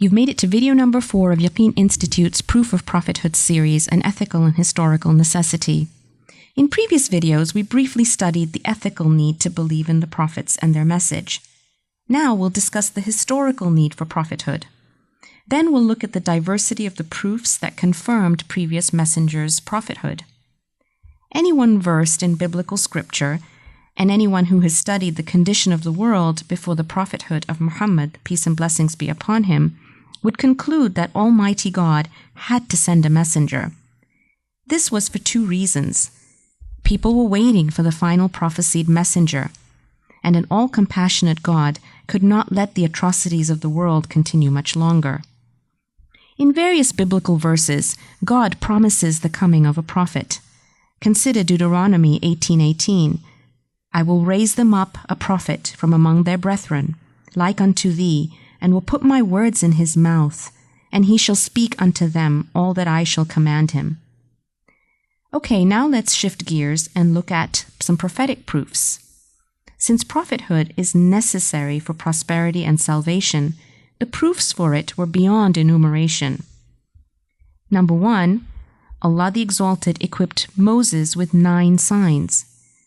You've made it to video number 4 of Yaqeen Institute's Proof of Prophethood series, An Ethical and Historical Necessity. In previous videos, we briefly studied the ethical need to believe in the prophets and their message. Now we'll discuss the historical need for prophethood. Then we'll look at the diversity of the proofs that confirmed previous messengers' prophethood. Anyone versed in biblical scripture, and anyone who has studied the condition of the world before the prophethood of Muhammad, peace and blessings be upon him, would conclude that Almighty God had to send a messenger. This was for 2 reasons. People were waiting for the final prophesied messenger, and an all-compassionate God could not let the atrocities of the world continue much longer. In various biblical verses, God promises the coming of a prophet. Consider Deuteronomy 18:18. I will raise them up a prophet from among their brethren, like unto thee, and will put my words in his mouth, and he shall speak unto them all that I shall command him. Okay, now let's shift gears and look at some prophetic proofs. Since prophethood is necessary for prosperity and salvation, the proofs for it were beyond enumeration. Number 1, Allah the Exalted equipped Moses with 9 signs.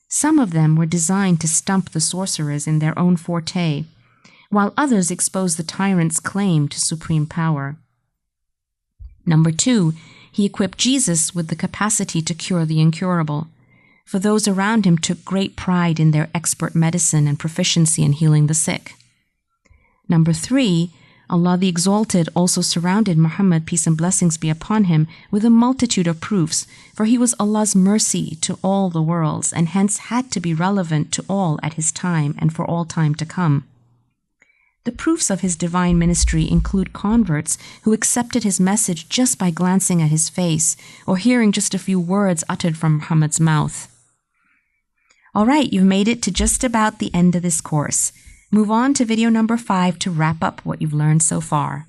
Some of them were designed to stump the sorcerers in their own forte, while others exposed the tyrant's claim to supreme power. Number 2, he equipped Jesus with the capacity to cure the incurable, for those around him took great pride in their expert medicine and proficiency in healing the sick. Number 3, Allah the Exalted also surrounded Muhammad, peace and blessings be upon him, with a multitude of proofs, for he was Allah's mercy to all the worlds, and hence had to be relevant to all at his time and for all time to come. The proofs of his divine ministry include converts who accepted his message just by glancing at his face or hearing just a few words uttered from Muhammad's mouth. All right, you've made it to just about the end of this course. Move on to video number 5 to wrap up what you've learned so far.